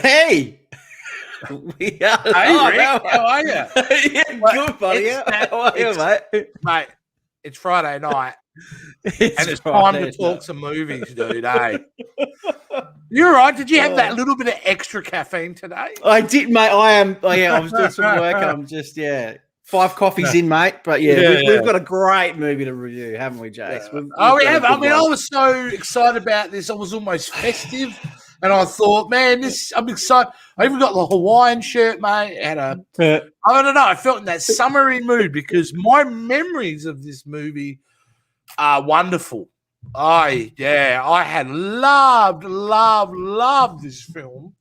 Hey, we are. Hey, Rick, how are you? Yeah, good, buddy. How are you, mate? Mate, it's Friday night, and it's Friday time to talk night. some movies, dude. Hey, you're right. Did you have that little bit of extra caffeine today? I did, mate. I am. Oh, yeah, I was doing some work, and I'm just 5 coffees in, mate. But we've got a great movie to review, haven't we, Jace? We have. I mean, I was so excited about this. I was almost festive. And I thought, man, I'm excited. I even got the Hawaiian shirt, mate. And I don't know. I felt in that summery mood because my memories of this movie are wonderful. I had loved this film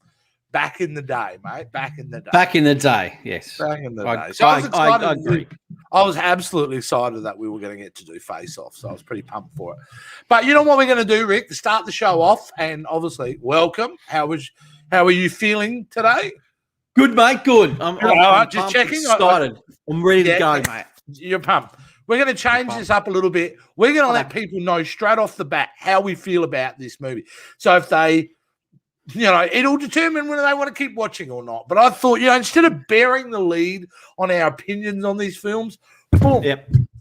back in the day, mate. Back in the day. Back in the day, yes. Back in the day. So I was excited. I agree. I was absolutely excited that we were going to get to do Face Off, so I was pretty pumped for it. But you know what we're going to do, Rick? To start the show off, and obviously, welcome. How are you feeling today? Good, mate. Good. I'm just checking. Excited. I'm ready to go, mate. You're pumped. We're going to change this up a little bit. We're going to let people know straight off the bat how we feel about this movie. So if they, it'll determine whether they want to keep watching or not. But I thought, instead of bearing the lead on our opinions on these films,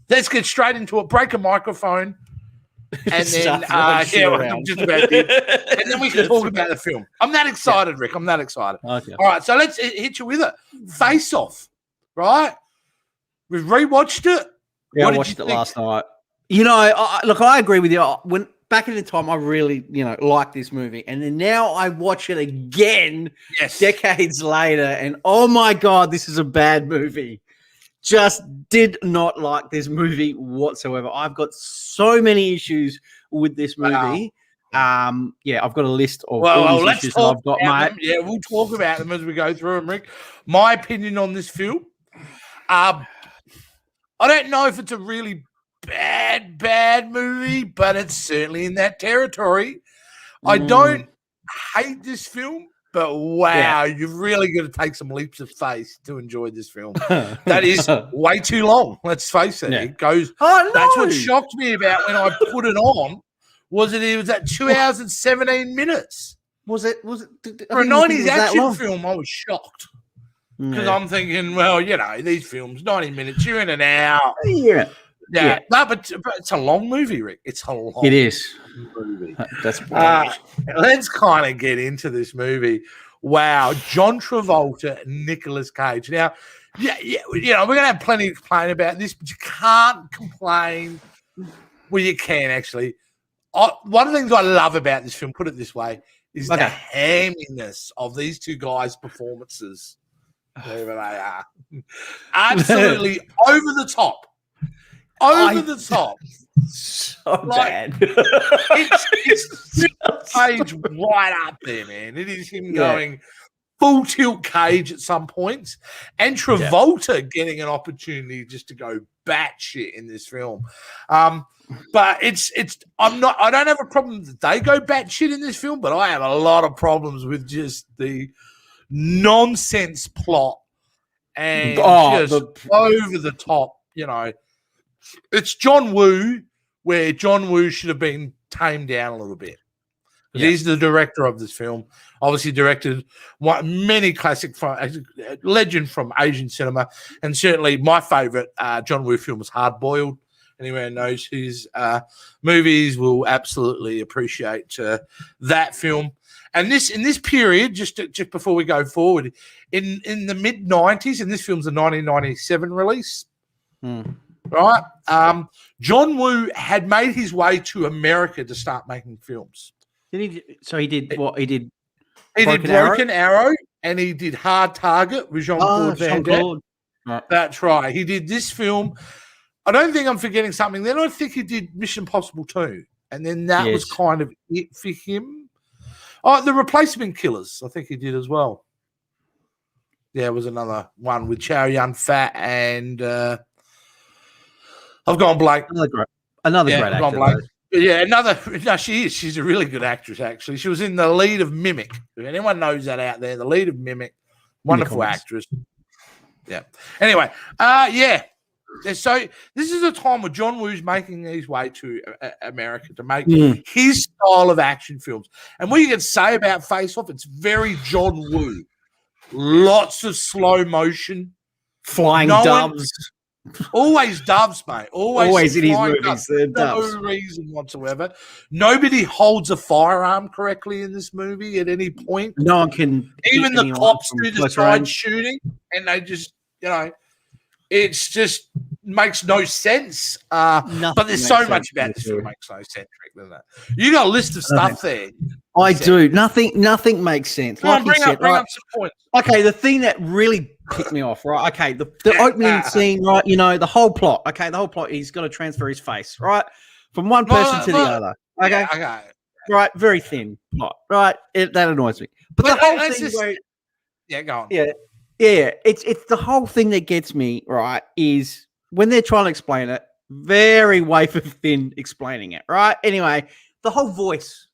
let's get straight into it. Break a microphone. And then, I'm just about did. And then we can talk about the film. I'm that excited, Rick. I'm that excited. Okay. All right, so let's hit you with it. Face Off, right? We've rewatched it. Yeah, I watched it last night. I agree with you. When back in the time, I really, liked this movie, and then now I watch it again, decades later, and oh my god, this is a bad movie. Just did not like this movie whatsoever. I've got so many issues with this movie. Wow. I've got a list of all these issues that I've got, mate. Yeah, we'll talk about them as we go through them, Rick. My opinion on this film, I don't know if it's a really bad movie, but it's certainly in that territory. I don't hate this film. But wow, you've really got to take some leaps of faith to enjoy this film. That is way too long. Let's face it. Yeah. It goes. Oh, no. That's what shocked me about when I put it on. Was at 2 hours and 17 minutes? Was it for a 90s action film? I was shocked because I'm thinking, well, these films 90 minutes, you're in and out. Yeah. No, but it's a long movie, Rick. It's a long. It is. Movie. That's let's kind of get into this movie. Wow, John Travolta, Nicolas Cage. Now, we're gonna have plenty to complain about this, but you can't complain. Well, you can actually. One of the things I love about this film, put it this way, is the hamminess of these two guys' performances. Wherever they are, absolutely over the top. Over the top. So bad. It's Cage right up there, man. It is him going full tilt Cage at some points. And Travolta getting an opportunity just to go batshit in this film. But I don't have a problem that they go batshit in this film, but I have a lot of problems with just the nonsense plot and over the top, It's John Woo, where John Woo should have been tamed down a little bit. He's the director of this film. Obviously directed many classic legend from Asian cinema. And certainly my favorite John Woo film was Hard Boiled. Anyone who knows his movies will absolutely appreciate that film. And in this period, just before we go forward, in the mid-90s, and this film's a 1997 release, right? John Woo had made his way to America to start making films. So he did what? He did Broken Arrow, and he did Hard Target with Jean-Claude Van Damme. That's right. He did this film. I don't think I'm forgetting something. Then I think he did Mission Impossible 2, and then that was kind of it for him. Oh, The Replacement Killers, I think he did as well. Yeah, it was another one with Chow Yun-Fat and I've gone blank. Another great actor. Yeah, no, she is. She's a really good actress, actually. She was in the lead of Mimic. If anyone knows that out there, the lead of Mimic. Wonderful actress. Yeah. Anyway, So this is a time where John Woo's making his way to America to make Mm. his style of action films. And what you can say about Face Off, it's very John Woo. Lots of slow motion. Flying doves. Always doves, mate. Always in his flying movies. No reason whatsoever. Nobody holds a firearm correctly in this movie at any point. No one can. Even the cops do the side shooting, and they just, it's just makes no sense. But there's so much about this film makes no sense, doesn't it? You got a list of stuff there. I do. Nothing makes sense. Like bring up some points. Okay, the thing that really kicked me off, right? Okay, the opening scene, right? The whole plot. Okay, the whole plot. He's got to transfer his face, right, from one person to the other. Okay, right. Very thin plot, right? That annoys me. But the whole thing. Go on. Yeah. It's the whole thing that gets me, right? Is when they're trying to explain it, very wafer thin explaining it, right? Anyway, the whole voice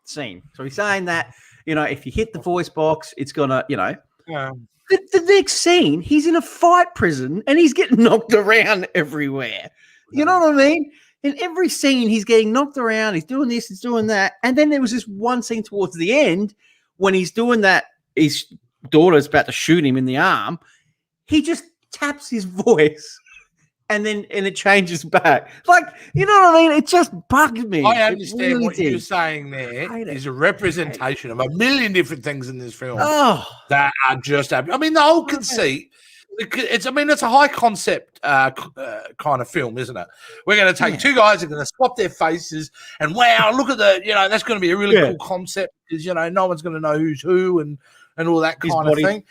scene. So he's saying that, if you hit the voice box, it's gonna, The next scene, he's in a fight prison and he's getting knocked around everywhere. You know what I mean? In every scene, he's getting knocked around. He's doing this, he's doing that. And then there was this one scene towards the end when he's doing that. His daughter's about to shoot him in the arm. He just taps his voice. And it changes back. Like, you know what I mean? It just bugged me. I understand what you're saying there is a representation of a million different things in this film that are just happening. I mean, the whole conceit, it's a high concept kind of film, isn't it? We're going to take two guys who are going to swap their faces and wow, look at that's going to be a really cool concept because, no one's going to know who's who and all that kind of thing.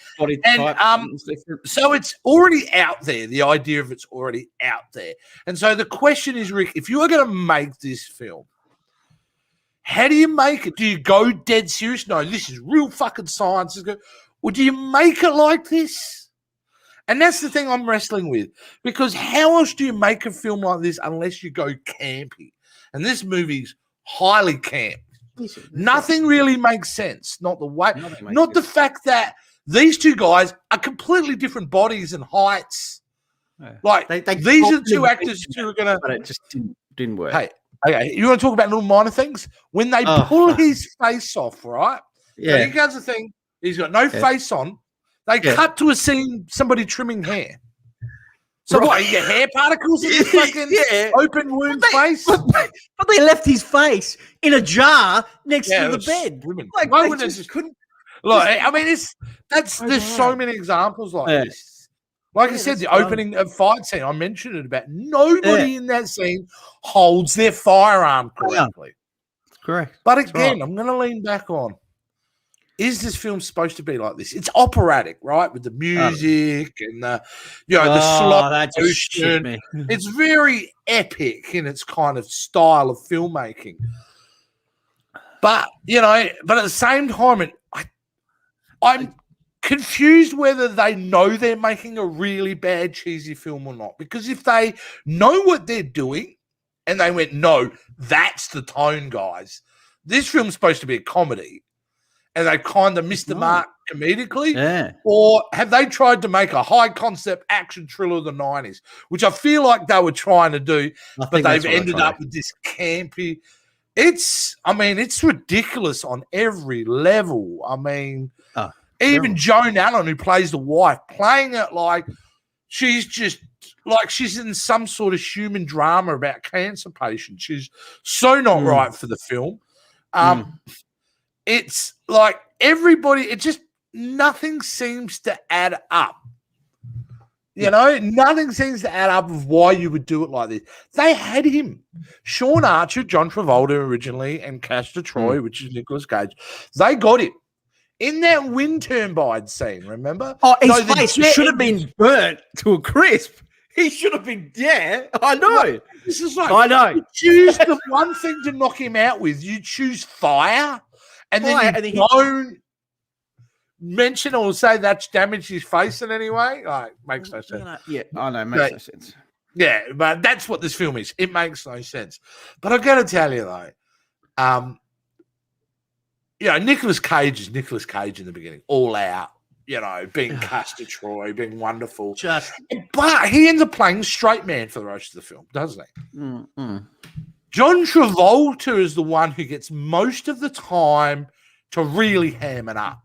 So it's already out there. The idea of it's already out there. And so the question is, Rick, if you are going to make this film, how do you make it? Do you go dead serious? No, this is real fucking science. Or do you make it like this? And that's the thing I'm wrestling with. Because how else do you make a film like this unless you go campy? And this movie's highly camp. Nothing really makes sense. Not the way, not the fact that these two guys are completely different bodies and heights. Yeah. Like these are two actors who are gonna. But it just didn't work. Hey, okay, you want to talk about little minor things? When they pull his face off, right? Yeah. Now, here comes the thing. He's got no face on. They cut to a scene, somebody trimming hair. So what? You get hair particles in his fucking open wound face? But they left his face in a jar next to the bed. Like, why would just couldn't? Look, I mean, there's so many examples like this. Like I said, the opening of fight scene, I mentioned it about nobody in that scene holds their firearm correctly. Correct. But again, I'm going to lean back on. Is this film supposed to be like this? It's operatic, right? With the music and the slow motion. It's very epic in its kind of style of filmmaking. But at the same time, I'm confused whether they know they're making a really bad cheesy film or not. Because if they know what they're doing and they went, no, that's the tone, guys. This film's supposed to be a comedy. And they kind of missed the mark comedically? Yeah. Or have they tried to make a high-concept action thriller of the 90s, which I feel like they were trying to do, but they've ended up with this campy... It's ridiculous on every level. I mean, even Joan Allen, who plays the wife, playing it like she's just... like she's in some sort of human drama about cancer patients. She's so not right for the film. It's like everybody, nothing seems to add up. Nothing seems to add up of why you would do it like this. They had him. Sean Archer, John Travolta originally, and Castor Troy, which is Nicolas Cage. They got him. In that wind turbine scene, remember? Oh, his face should have been burnt to a crisp. He should have been, I know. This is like, I know. You choose the one thing to knock him out with. You choose fire. And then you don't mention or say that's damaged his face in any way. Like, makes no sense. Yeah, I know, makes no sense. Yeah, but that's what this film is. It makes no sense. But I've got to tell you, though, Nicolas Cage is Nicolas Cage in the beginning, all out, being Castor Troy, being wonderful. But he ends up playing straight man for the rest of the film, doesn't he? Mm-hmm. John Travolta is the one who gets most of the time to really ham it up.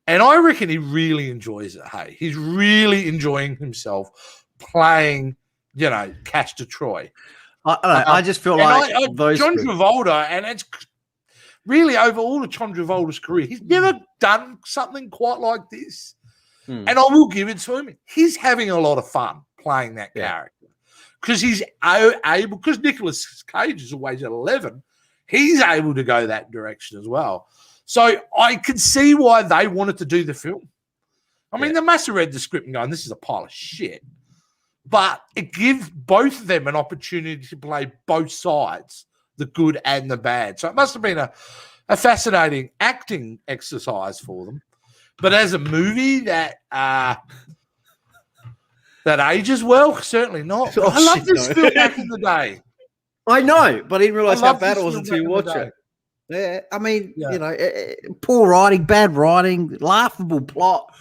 And I reckon he really enjoys it, hey. He's really enjoying himself playing, Castor Troy. I just feel like John Travolta, and it's really over all of John Travolta's career, he's never done something quite like this. And I will give it to him. He's having a lot of fun playing that character. Because he's able, because Nicolas Cage is always at 11, he's able to go that direction as well. So I can see why they wanted to do the film. I mean, they must have read the script and going, this is a pile of shit. But it gives both of them an opportunity to play both sides, the good and the bad. So it must have been a fascinating acting exercise for them. But as a movie that ages well, certainly not. I love this film back in the day. I know, but I didn't realize how bad it was until you watch it. Yeah, I mean, poor writing, bad writing, laughable plot.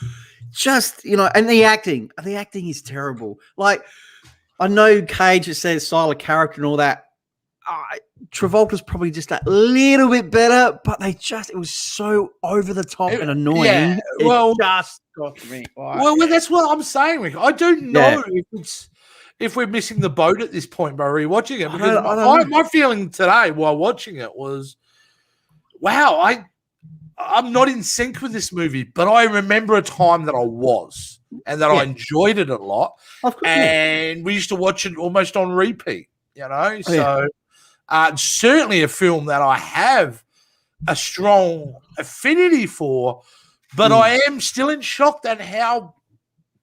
Just, and the acting is terrible. Like, I know Cage has said style of character and all that. Travolta's probably just a little bit better, but it was so over the top and annoying. Yeah, well, it just got me. Well, that's what I'm saying, Rick. I don't know if we're missing the boat at this point by rewatching it. Because my feeling today while watching it was, wow, I'm not in sync with this movie, but I remember a time that I was and that I enjoyed it a lot. And we used to watch it almost on repeat, So certainly a film that I have a strong affinity for, but I am still in shock at how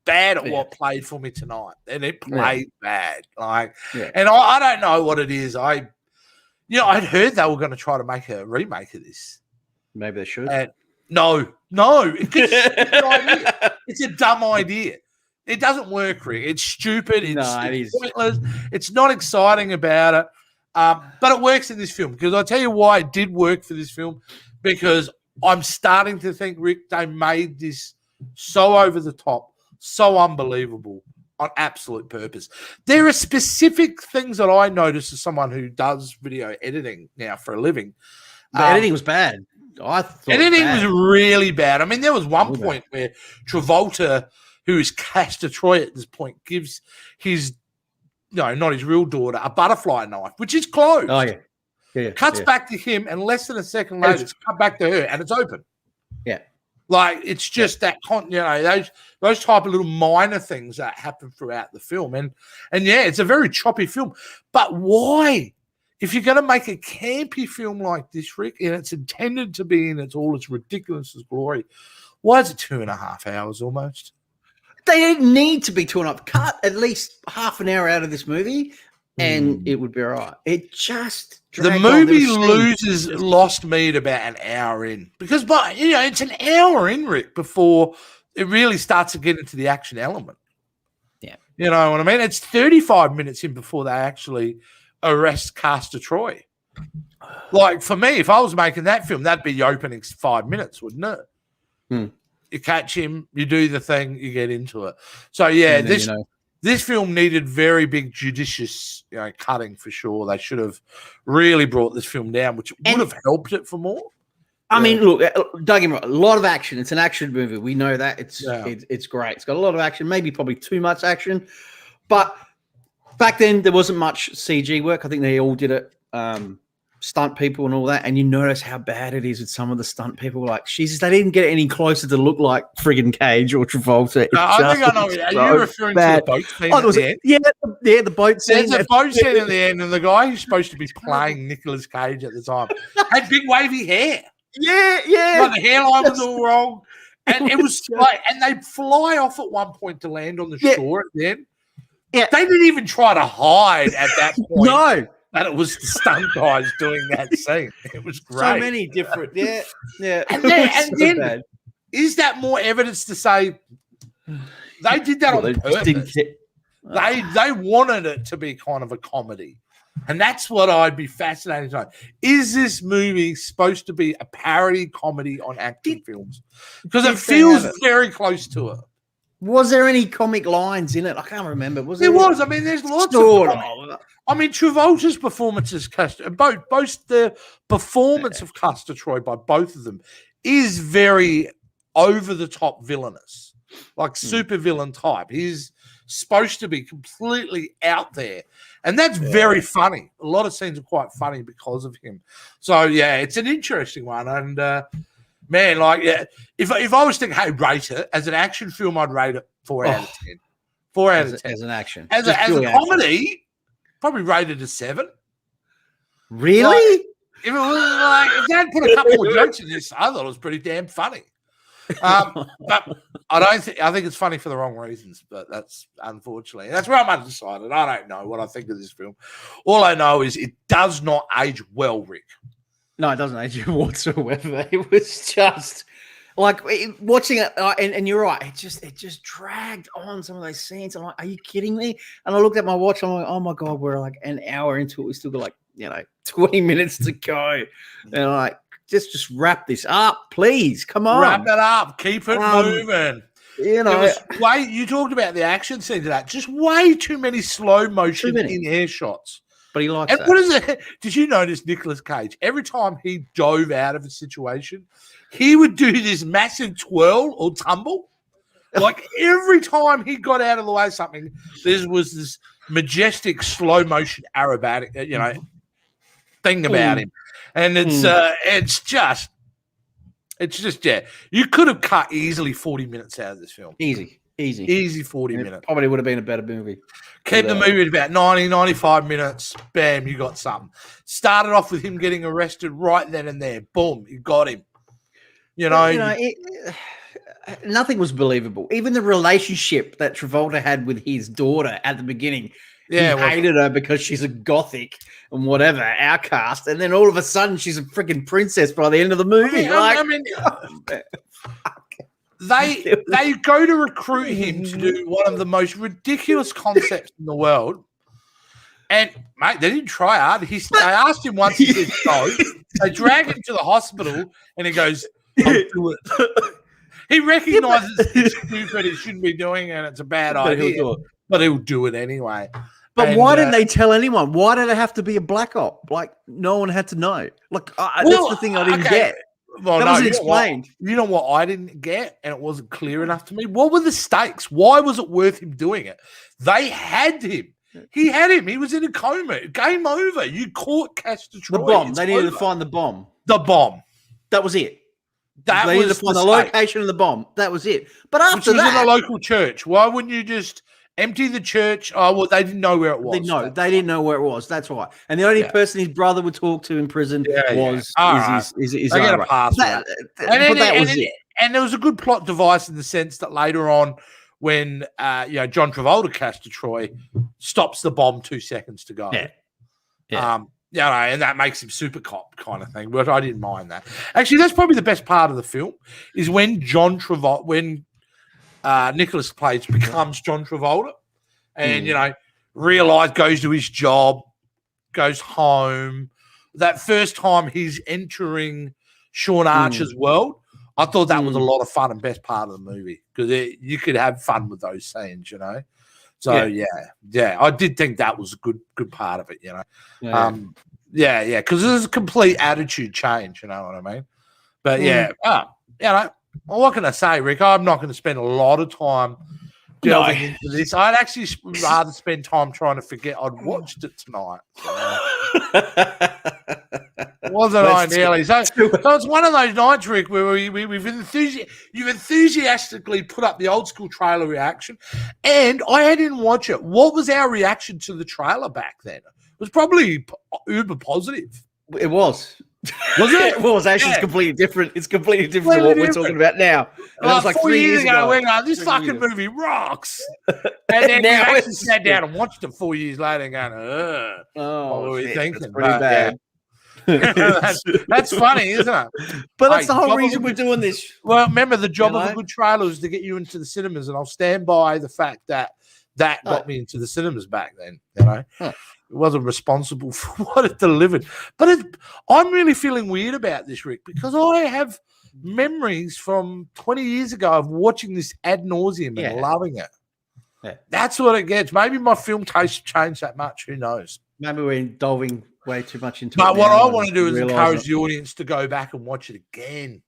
bad it played for me tonight. And it played bad. And I don't know what it is. I'd heard they were going to try to make a remake of this. Maybe they should. No. It's a dumb idea. It doesn't work, Rick. It's stupid. It's pointless. It's not exciting about it. But it works in this film. Because I'll tell you why it did work for this film. Because I'm starting to think, Rick, they made this so over the top, so unbelievable on absolute purpose. There are specific things that I notice as someone who does video editing now for a living. The editing was bad. I thought editing was really bad. I mean, there was one point where Travolta, who is Castor Troy at this point, gives his, not his real daughter, a butterfly knife, which is closed. Oh, yeah. Cuts back to him, and less than a second later, it's cut back to her, and it's open. Yeah. Like, it's just that, those type of little minor things that happen throughout the film. And it's a very choppy film. But why? If you're going to make a campy film like this, Rick, and it's intended to be in all its ridiculous glory, why is it 2.5 hours almost? They didn't need to be 2.5. Cut at least half an hour out of this movie, and it would be all right. It just the movie lost me at about an hour in, because it's an hour in, Rick, before it really starts to get into the action element. Yeah, you know what I mean. It's 35 minutes in before they actually arrest Castor Troy. Like, for me, if I was making that film, that'd be the opening 5 minutes, wouldn't it? You catch him, you do the thing, you get into it. So this film needed very big judicious cutting for sure. They should have really brought this film down, which would have helped it for more. I mean, look, don't get me wrong, a lot of action. It's an action movie. We know that. It's great. It's got a lot of action, maybe probably too much action. But back then, there wasn't much CG work. I think they all did it, stunt people and all that. And you notice how bad it is with some of the stunt people. Like, Jesus, they didn't get any closer to look like friggin' Cage or Travolta. I think I know. Are you referring to the boat scene at the end? Yeah, the boat scene. There's a boat scene at the end, and the guy who's supposed to be playing Nicolas Cage at the time had big wavy hair. Yeah. Like, the hairline was all wrong. And it was like, and they fly off at one point to land on the shore at the end. Yeah. They didn't even try to hide at that point. No. That it was the stunt guys doing that scene. It was great. So many different, yeah. And then is that more evidence to say they did that on purpose? They wanted it to be kind of a comedy. And that's what I'd be fascinated to know. Is this movie supposed to be a parody comedy on action films? Because it feels very close to it. Was there any comic lines in it? I can't remember. There was. I mean, there's lots of. I mean, Travolta's performances, both the performance of Castor Troy by both of them is very over the top villainous, like super villain type. He's supposed to be completely out there, and that's very funny. A lot of scenes are quite funny because of him. So yeah, it's an interesting one, and man, like if I was thinking, hey, rate it as an action film, I'd rate it 4 out of 10. 4 out of 10 as an action. As a comedy. Probably rated a 7. Really? Like, if it was like if they had put a couple of jokes in this, I thought it was pretty damn funny. But I think it's funny for the wrong reasons. But that's unfortunately that's where I'm undecided. I don't know what I think of this film. All I know is it does not age well, Rick. No, it doesn't age whatsoever. It was just. Like watching it, and you're right. It just dragged on some of those scenes. I'm like, are you kidding me? And I looked at my watch. I'm like, oh my god, we're like an hour into it. We still got like 20 minutes to go. And I'm like, just wrap this up, please. Come on, wrap it up. Keep it moving. You know, you talked about the action scenes of that. Just way too many slow motion in air shots. But he likes and that. What is it? Did you notice Nicolas Cage? Every time he dove out of a situation, he would do this massive twirl or tumble. Like every time he got out of the way of something, there was this majestic slow motion aerobatic, thing about him. And it's just you could have cut easily 40 minutes out of this film. Easy 40 minutes. Probably would have been a better movie. Keep the movie at about 90, 95 minutes. Bam, you got something. Started off with him getting arrested right then and there. Boom, you got him. Nothing was believable. Even the relationship that Travolta had with his daughter at the beginning. Yeah, he hated her because she's a gothic and whatever, outcast. And then all of a sudden she's a freaking princess by the end of the movie. They go to recruit him to do one of the most ridiculous concepts in the world. And, mate, they didn't try hard. They asked him once, he said no. They drag him to the hospital, and he goes, I'll do it. He recognizes it's stupid, he shouldn't be doing it, and it's a bad idea. But he'll do it anyway. But why didn't they tell anyone? Why did it have to be a black op? Like, no one had to know. Like, that's the thing I didn't get. Well, that wasn't explained. You know what I didn't get, and it wasn't clear enough to me? What were the stakes? Why was it worth him doing it? They had him. He had him. He was in a coma. Game over. You caught Castor Troy. The bomb. They needed to find the bomb. The bomb. That was it. They needed to find the location of the bomb. That was it. But after that, in a local church. Why wouldn't you just empty the church? Oh, well, they didn't know where it was. They didn't know where it was. That's why. And the only person his brother would talk to in prison was his own brother. And there was a good plot device in the sense that later on, when John Travolta, Castor Troy, stops the bomb 2 seconds to go. And that makes him super cop kind of thing. But I didn't mind that. Actually, that's probably the best part of the film is when Nicolas Cage becomes John Travolta and, goes to his job, goes home. That first time he's entering Sean Archer's world, I thought that was a lot of fun and best part of the movie because you could have fun with those scenes, So, I did think that was a good part of it, because there's a complete attitude change, you know what I mean? But, what can I say, Rick? I'm not going to spend a lot of time delving into this. I'd actually rather spend time trying to forget I'd watched it tonight. Wasn't I nearly? So it's one of those nights, Rick, where you've enthusiastically put up the old school trailer reaction, and I didn't watch it. What was our reaction to the trailer back then? It was probably uber positive. It was. Was it? It was actually. It's completely different. It's completely different to what we're talking about now. And that was like 4 years ago. We're going, this fucking movie rocks. And then now we actually sat down and watched it 4 years later, and going, what were we thinking? That's pretty bad. That's funny, isn't it? But that's the whole reason we're doing this. Well, remember, the job of a good trailer is to get you into the cinemas, and I'll stand by the fact that got me into the cinemas back then. wasn't responsible for what it delivered. But I'm really feeling weird about this, Rick, because I have memories from 20 years ago of watching this ad nauseum and loving it. Yeah. That's what it gets. Maybe my film taste changed that much. Who knows? Maybe we're delving way too much into it. But what I want to do is encourage the audience to go back and watch it again.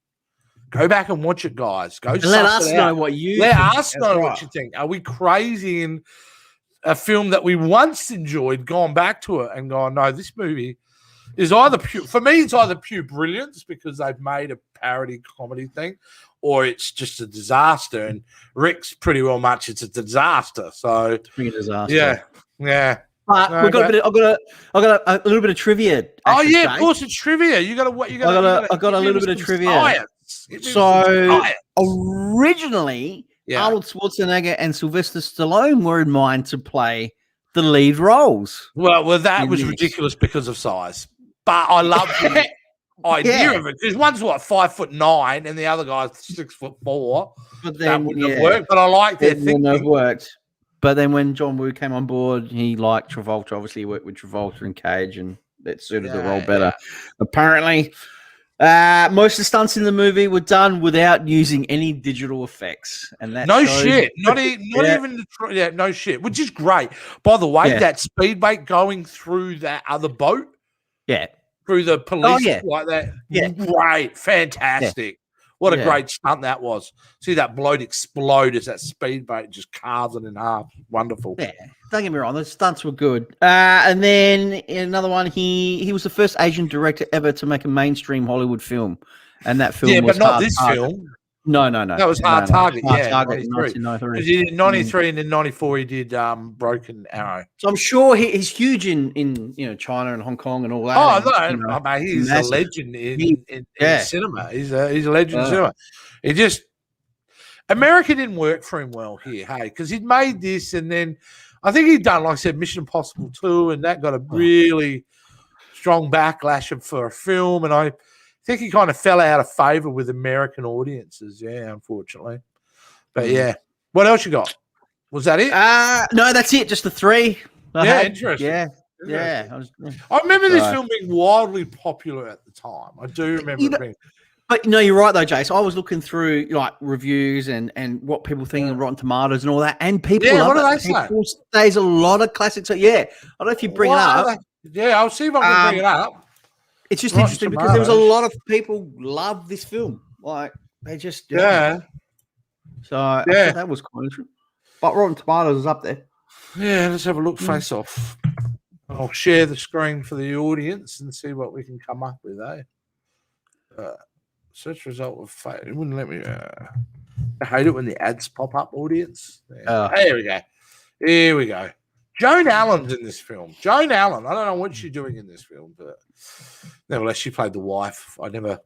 Go back and watch it, guys. Go let us know what you let think. us know what you think. Are we crazy in a film that we once enjoyed, gone back to it and gone, no, this movie is either pure, for me, it's either pure brilliance because they've made a parody comedy thing, or it's just a disaster. And Rick's pretty well much it's a disaster. So it's a disaster. Yeah. But we've got I've got a little bit of trivia. Actually, Jake. Of course, it's trivia. I got a little bit of trivia. So originally, Arnold Schwarzenegger and Sylvester Stallone were in mind to play the lead roles. Well, that was ridiculous because of size. But I love the idea of it. Because one's 5'9" and the other guy's 6'4". But then that wouldn't have worked. But I like their thinking. Wouldn't have worked. But then when John Woo came on board, he liked Travolta. Obviously, he worked with Travolta and Cage, and that suited the role better. Apparently, most of the stunts in the movie were done without using any digital effects, and that shit, not even no shit, which is great. By the way, that speedboat going through that other boat, through the police like that, great, fantastic. What a great stunt that was. See that bloke explode as that speedboat just carves it in half. Wonderful. Yeah, don't get me wrong. The stunts were good. And then in another one, he was the first Asian director ever to make a mainstream Hollywood film. And that film was but not this film. No. That was Hard Target. Hard Target in 1993. He did 93 and then 94 he did Broken Arrow. So I'm sure he's huge in China and Hong Kong and all that. Oh, no, he's a legend in cinema. He's a legend in cinema. It just America didn't work for him well here, because he'd made this and then I think he'd done, like I said, Mission Impossible 2, and that got a really strong backlash for a film, and I think he kind of fell out of favor with American audiences, unfortunately. But what else you got? Was that it? No, that's it. Just the three. Interesting. Yeah. I remember this film being wildly popular at the time. I do remember it being. But you're right though, Jace. I was looking through reviews and what people think of Rotten Tomatoes and all that, and people what do they say? There's a lot of classics. So, I don't know if you bring it up. I'll see if I can bring it up. It's just interesting because there was a lot of people love this film. Like they just So I thought that was quite interesting. But Rotten Tomatoes is up there. Yeah, let's have a look. Face off. I'll share the screen for the audience and see what we can come up with. Search result of fate. It wouldn't let me. I hate it when the ads pop up. Audience. There we go. Here we go. Joan Allen's in this film. Joan Allen. I don't know what she's doing in this film, but nevertheless, she played the wife. Never.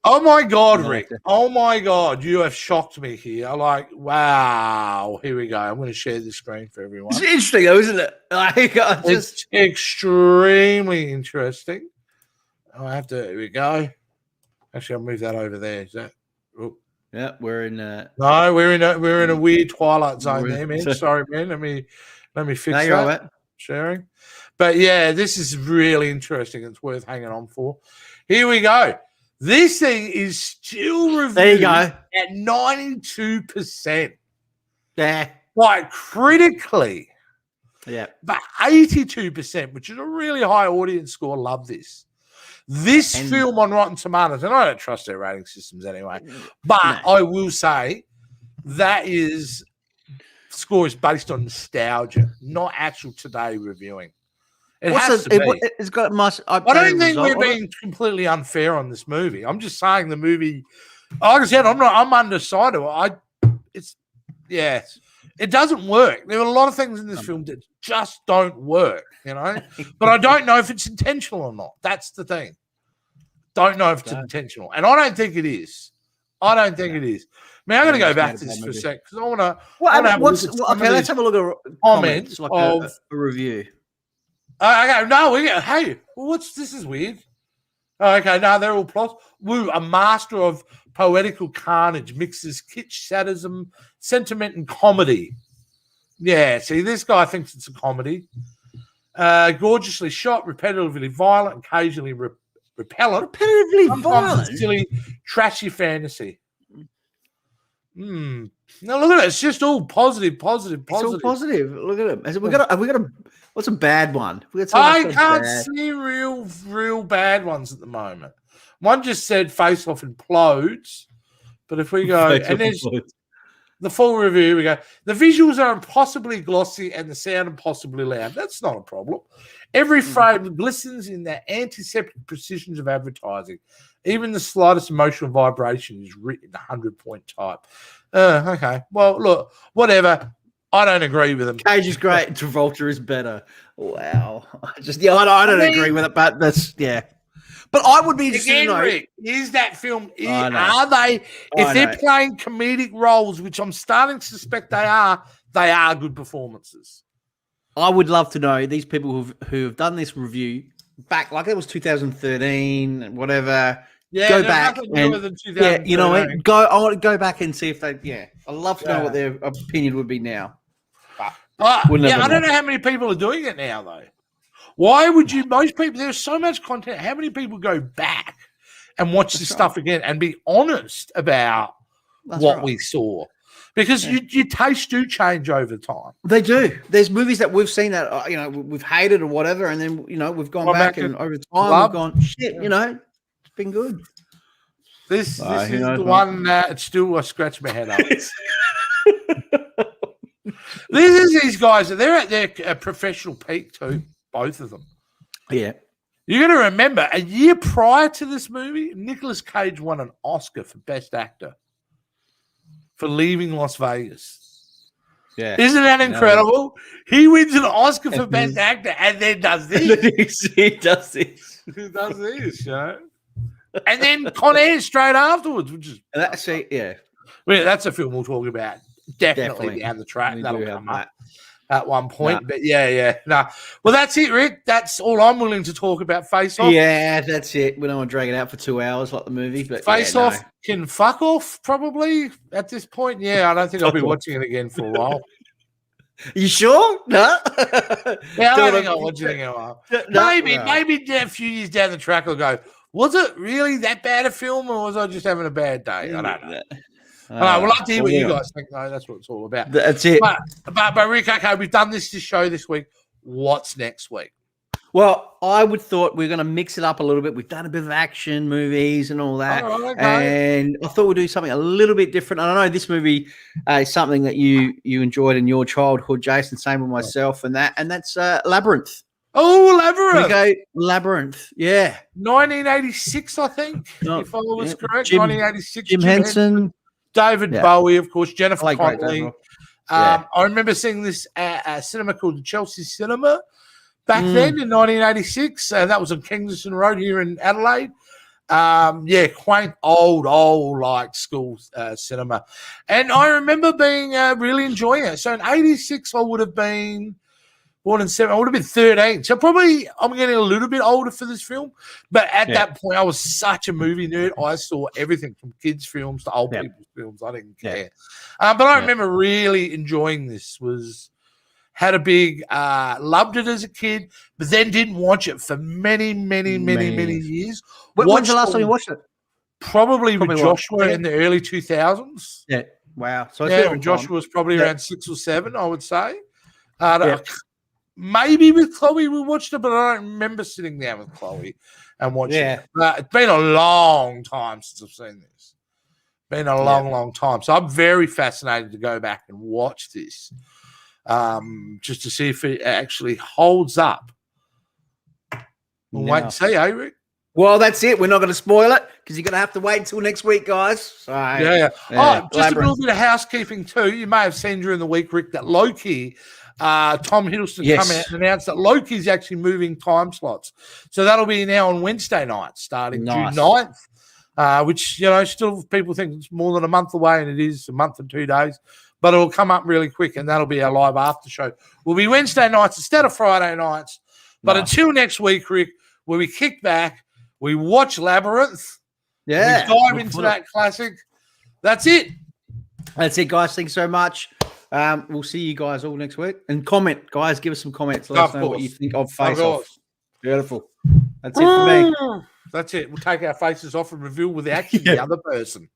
Oh my God, Rick. Oh my God. You have shocked me here. Wow. Here we go. I'm going to share the screen for everyone. It's interesting, though, isn't it? It's extremely interesting. Here we go. Actually, I'll move that over there. Is that? Oh. Yeah, we're in. No, we're in a weird twilight zone there, man. Sorry, man. Let me fix that. Right. Sharing, but this is really interesting. It's worth hanging on for. Here we go. This thing is still reviewed there you go. at 92%. Yeah, quite critically. Yeah, but 82%, which is a really high audience score. Love this. This film on Rotten Tomatoes, and I don't trust their rating systems anyway, but I will say that score is based on nostalgia, not actual today reviewing. It's got much. I don't think we're being completely unfair on this movie. I'm just saying the movie. Like I said, I'm undecided. It doesn't work. There are a lot of things in this film that just don't work, But I don't know if it's intentional or not. That's the thing. Don't know if it's intentional, and I don't think it is. I'm going to go back to this for a sec because I want to. Let's have a look at comments of a review. Okay, no, this is weird. Okay, no, they're all plots. Woo, a master of poetical carnage, mixes kitsch, sadism, sentiment, and comedy. Yeah, see, this guy thinks it's a comedy. Gorgeously shot, repetitively violent, occasionally repellent. Repetitively Sometimes violent. a silly, trashy fantasy. Now look at it. It's just all positive. It's all positive. Look at it. Have we got a what's a bad one? I can't see real bad ones at the moment. One just said Face Off implodes. But if we go, and there's the full review, we go, the visuals are impossibly glossy and the sound impossibly loud. That's not a problem. Every frame glistens in the antiseptic precisions of advertising. Even the slightest emotional vibration is written 100-point type. Okay. Well, look, whatever. I don't agree with him. Cage is great. Travolta is better. Wow. I don't agree with it, but that's, yeah. But I would be interested to know. Rick, is that film, are they, if they're playing comedic roles, which I'm starting to suspect they are good performances. I would love to know these people who have done this review back, like it was 2013, whatever. Yeah, go back and you know what? I want to go back and see if they. Yeah, I'd love to know what their opinion would be now. I don't know how many people are doing it now though. Why would you? Most people. There's so much content. How many people go back and watch this stuff again and be honest about what we saw? Because your tastes do change over time. They do. There's movies that we've seen that we've hated or whatever, and then we've gone back and over time we've gone shit. It's been good. This is the one that still I scratch my head up. This is these guys. They're at their professional peak too. Both of them. Yeah. You're going to remember a year prior to this movie, Nicolas Cage won an Oscar for Best Actor for Leaving Las Vegas. Yeah. Isn't that incredible? He wins an Oscar for Best Actor and then does this. He does this. He does this, And then Con Air straight afterwards, which is that's it, yeah. Well, that's a film we'll talk about. Definitely down the track. That'll come up at one point. But no. Well, that's it, Rick. That's all I'm willing to talk about. Face Off. Yeah, that's it. We don't want to drag it out for 2 hours like the movie. But Face Off can fuck off probably at this point. Yeah, I don't think I'll be watching it again for a while. You sure? No. Yeah, I don't think I'll watch it again. Maybe a few years down the track I'll go, was it really that bad a film or was I just having a bad day? I don't know. We'll like to hear what you guys think, though. That's what it's all about. That's it. But Rick, okay, we've done this show this week. What's next week? Well, I would thought we're going to mix it up a little bit. We've done a bit of action movies and all that. And I thought we'd do something a little bit different. I know this movie is something that you enjoyed in your childhood, Jason, same with myself, and that's Labyrinth. Oh, Labyrinth. We go Labyrinth, yeah. 1986, I think, if I was correct. 1986. Jim Henson. David Bowie, of course, Jennifer Connelly. Well. I remember seeing this at a cinema called the Chelsea Cinema back then in 1986. That was on Kingston Road here in Adelaide. Quaint, old, like school cinema. And I remember being really enjoying it. So in 86, I would have been born in 7. I would have been 13. So probably I'm getting a little bit older for this film. But at that point, I was such a movie nerd. I saw everything from kids' films to old people's films. I didn't care. But I remember really enjoying this. Had a big, loved it as a kid, but then didn't watch it for many years. When's the last time you watched it? Probably with Joshua in the early 2000s. Yeah. Wow. So when Joshua was probably around 6 or 7, I would say. Maybe with Chloe we watched it, but I don't remember sitting down with Chloe and watching it. It's been a long time since I've seen this. Been a long time. So I'm very fascinated to go back and watch this just to see if it actually holds up. We'll wait and see, Rick? Well, that's it. We're not going to spoil it because you're going to have to wait until next week, guys. So, just a little bit of housekeeping too. You may have seen during the week, Rick, that Loki, Tom Hiddleston come out and announced that Loki's actually moving time slots. So that'll be now on Wednesday night starting June 9th, which, still people think it's more than a month away, and it is a month and 2 days. But it'll come up really quick, and that'll be our live after show. Will be Wednesday nights instead of Friday nights. But until next week, Rick, where we kick back, we watch Labyrinth. Yeah. We dive into that classic. That's it. That's it, guys. Thanks so much. We'll see you guys all next week. And comment, guys. Give us some comments. Let us know what you think of Face Off. Beautiful. That's it for me. That's it. We'll take our faces off and reveal with the action the other person.